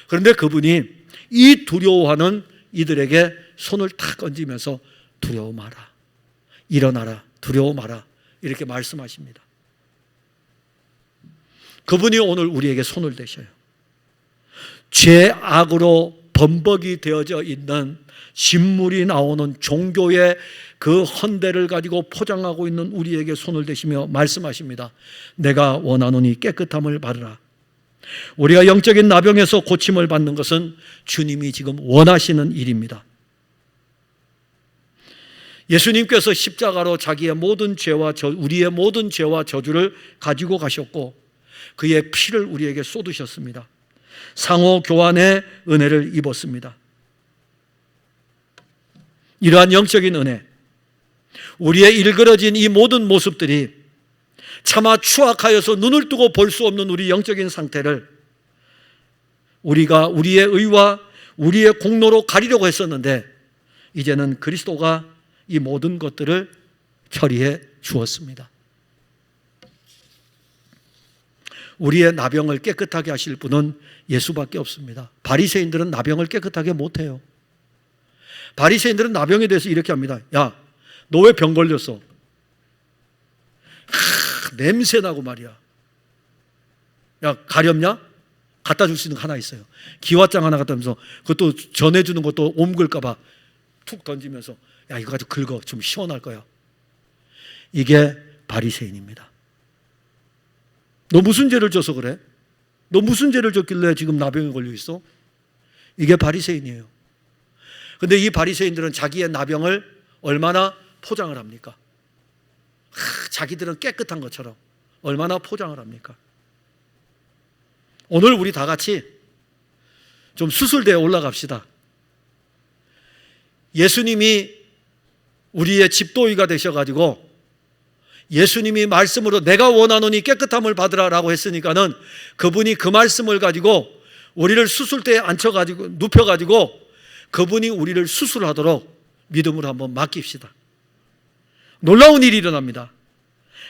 그런데 그분이 이 두려워하는 이들에게 손을 탁 얹으면서 두려워 마라, 일어나라, 두려워 마라, 이렇게 말씀하십니다. 그분이 오늘 우리에게 손을 대셔요. 죄악으로 범벅이 되어져 있는 진물이 나오는 종교의 그 헌대를 가지고 포장하고 있는 우리에게 손을 대시며 말씀하십니다. 내가 원하노니 깨끗함을 받으라. 우리가 영적인 나병에서 고침을 받는 것은 주님이 지금 원하시는 일입니다. 예수님께서 십자가로 자기의 모든 죄와 우리의 모든 죄와 저주를 가지고 가셨고 그의 피를 우리에게 쏟으셨습니다. 상호 교환의 은혜를 입었습니다. 이러한 영적인 은혜, 우리의 일그러진 이 모든 모습들이 차마 추악하여서 눈을 뜨고 볼 수 없는 우리 영적인 상태를 우리가 우리의 의와 우리의 공로로 가리려고 했었는데 이제는 그리스도가 이 모든 것들을 처리해 주었습니다. 우리의 나병을 깨끗하게 하실 분은 예수밖에 없습니다. 바리새인들은 나병을 깨끗하게 못해요. 바리새인들은 나병에 대해서 이렇게 합니다. 야, 너 왜 병 걸렸어? 냄새나고 말이야. 야, 가렵냐? 갖다 줄 수 있는 거 하나 있어요. 기와장 하나 갖다 주면서 그것도 전해주는 것도 옮길까봐 툭 던지면서 야, 이거 가지고 긁어. 좀 시원할 거야. 이게 바리새인입니다. 너 무슨 죄를 져서 그래? 너 무슨 죄를 졌길래 지금 나병에 걸려 있어? 이게 바리새인이에요. 근데 이 바리새인들은 자기의 나병을 얼마나 포장을 합니까? 자기들은 깨끗한 것처럼 얼마나 포장을 합니까? 오늘 우리 다 같이 좀 수술대에 올라갑시다. 예수님이 우리의 집도의가 되셔가지고 예수님이 말씀으로 내가 원하노니 깨끗함을 받으라라고 했으니까는 그분이 그 말씀을 가지고 우리를 수술대에 앉혀가지고 눕혀가지고 그분이 우리를 수술하도록 믿음으로 한번 맡깁시다. 놀라운 일이 일어납니다.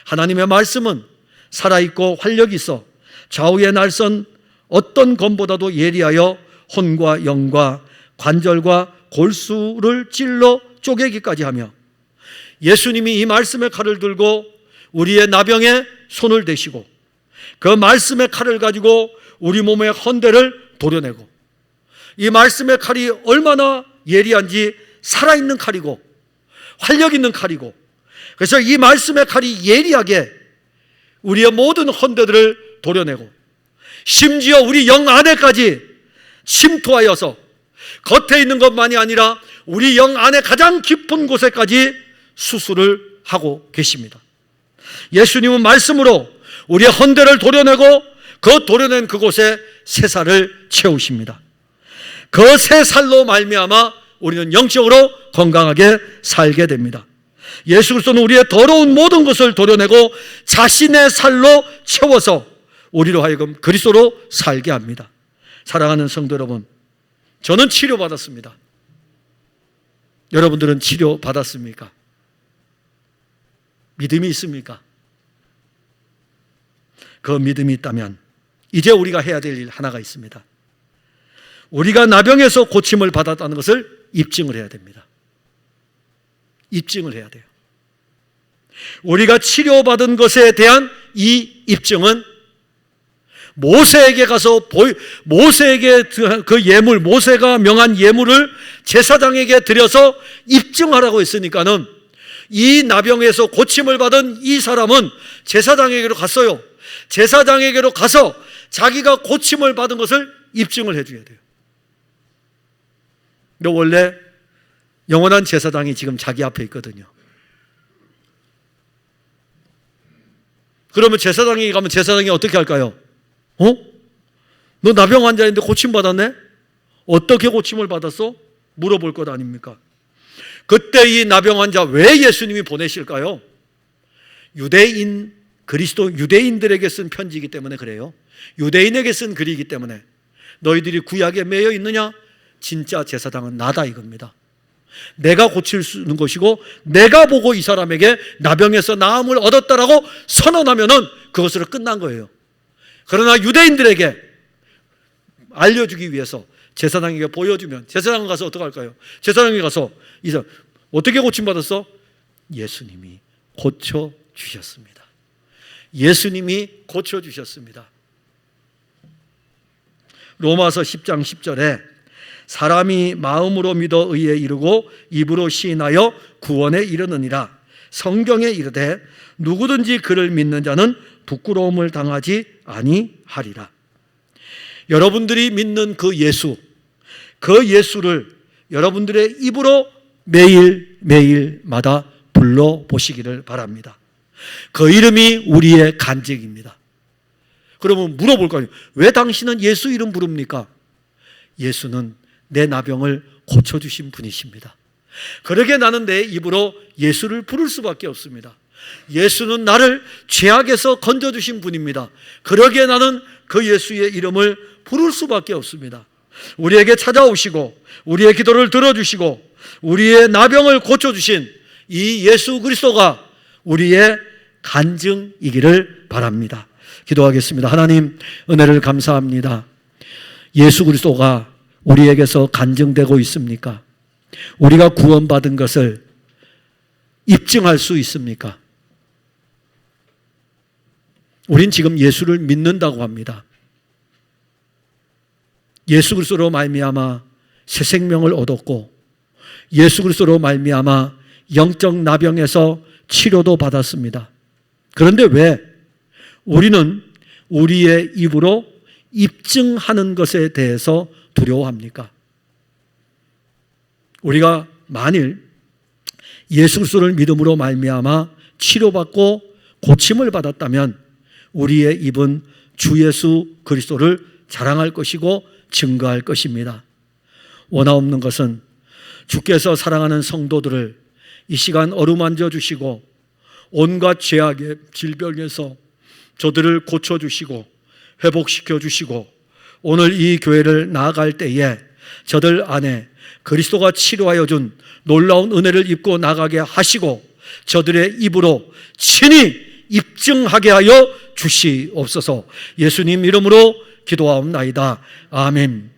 하나님의 말씀은 살아있고 활력이 있어 좌우의 날선 어떤 검보다도 예리하여 혼과 영과 관절과 골수를 찔러 쪼개기까지 하며 예수님이 이 말씀의 칼을 들고 우리의 나병에 손을 대시고 그 말씀의 칼을 가지고 우리 몸의 헌대를 도려내고 이 말씀의 칼이 얼마나 예리한지 살아있는 칼이고 활력 있는 칼이고 그래서 이 말씀의 칼이 예리하게 우리의 모든 헌대들을 도려내고 심지어 우리 영 안에까지 침투하여서 겉에 있는 것만이 아니라 우리 영 안에 가장 깊은 곳에까지 수술을 하고 계십니다. 예수님은 말씀으로 우리의 헌대를 도려내고 그 도려낸 그곳에 새 살을 채우십니다. 그 새 살로 말미암아 우리는 영적으로 건강하게 살게 됩니다. 예수 그리스도는 우리의 더러운 모든 것을 도려내고 자신의 살로 채워서 우리로 하여금 그리스도로 살게 합니다. 사랑하는 성도 여러분, 저는 치료받았습니다. 여러분들은 치료받았습니까? 믿음이 있습니까? 그 믿음이 있다면 이제 우리가 해야 될 일 하나가 있습니다. 우리가 나병에서 고침을 받았다는 것을 입증을 해야 됩니다. 입증을 해야 돼요. 우리가 치료받은 것에 대한 이 입증은 모세에게 가서 모세에게 그 예물, 모세가 명한 예물을 제사장에게 드려서 입증하라고 했으니까는 이 나병에서 고침을 받은 이 사람은 제사장에게로 갔어요. 제사장에게로 가서 자기가 고침을 받은 것을 입증을 해줘야 돼요. 근데 원래 영원한 제사장이 지금 자기 앞에 있거든요. 그러면 제사장에게 가면 제사장이 어떻게 할까요? 너 나병 환자인데 고침 받았네? 어떻게 고침을 받았어? 물어볼 것 아닙니까? 그때 이 나병 환자 왜 예수님이 보내실까요? 그리스도 유대인들에게 쓴 편지이기 때문에 그래요. 유대인에게 쓴 글이기 때문에 너희들이 구약에 매여 있느냐? 진짜 제사장은 나다 이겁니다. 내가 고칠 수 있는 것이고 내가 보고 이 사람에게 나병에서 나음을 얻었다라고 선언하면은 그것으로 끝난 거예요. 그러나 유대인들에게 알려주기 위해서 제사장에게 보여주면 제사장은 가서 어떻게 할까요? 제사장이 가서 이 사람 어떻게 고침받았어? 예수님이 고쳐주셨습니다. 예수님이 고쳐주셨습니다. 로마서 10장 10절에 사람이 마음으로 믿어 의에 이르고 입으로 시인하여 구원에 이르느니라. 성경에 이르되 누구든지 그를 믿는 자는 부끄러움을 당하지 아니하리라. 여러분들이 믿는 그 예수를 여러분들의 입으로 매일마다 불러보시기를 바랍니다. 그 이름이 우리의 간증입니다. 그러면 물어볼 거예요. 왜 당신은 예수 이름 부릅니까? 예수는 내 나병을 고쳐주신 분이십니다. 그러게 나는 내 입으로 예수를 부를 수밖에 없습니다. 예수는 나를 죄악에서 건져주신 분입니다. 그러기에 나는 그 예수의 이름을 부를 수밖에 없습니다. 우리에게 찾아오시고 우리의 기도를 들어주시고 우리의 나병을 고쳐주신 이 예수 그리스도가 우리의 간증이기를 바랍니다. 기도하겠습니다. 하나님, 은혜를 감사합니다. 예수 그리스도가 우리에게서 간증되고 있습니까? 우리가 구원받은 것을 입증할 수 있습니까? 우린 지금 예수를 믿는다고 합니다. 예수 그리스도로 말미암아 새 생명을 얻었고 예수 그리스도로 말미암아 영적 나병에서 치료도 받았습니다. 그런데 왜 우리는 우리의 입으로 입증하는 것에 대해서 두려워합니까? 우리가 만일 예수 그리스도를 믿음으로 말미암아 치료받고 고침을 받았다면 우리의 입은 주 예수 그리스도를 자랑할 것이고 증거할 것입니다. 원하옵는 것은 주께서 사랑하는 성도들을 이 시간 어루만져 주시고 온갖 죄악의 질병에서 저들을 고쳐주시고 회복시켜 주시고 오늘 이 교회를 나아갈 때에 저들 안에 그리스도가 치료하여 준 놀라운 은혜를 입고 나가게 하시고 저들의 입으로 친히 입증하게 하여 주시옵소서. 예수님 이름으로 기도하옵나이다. 아멘.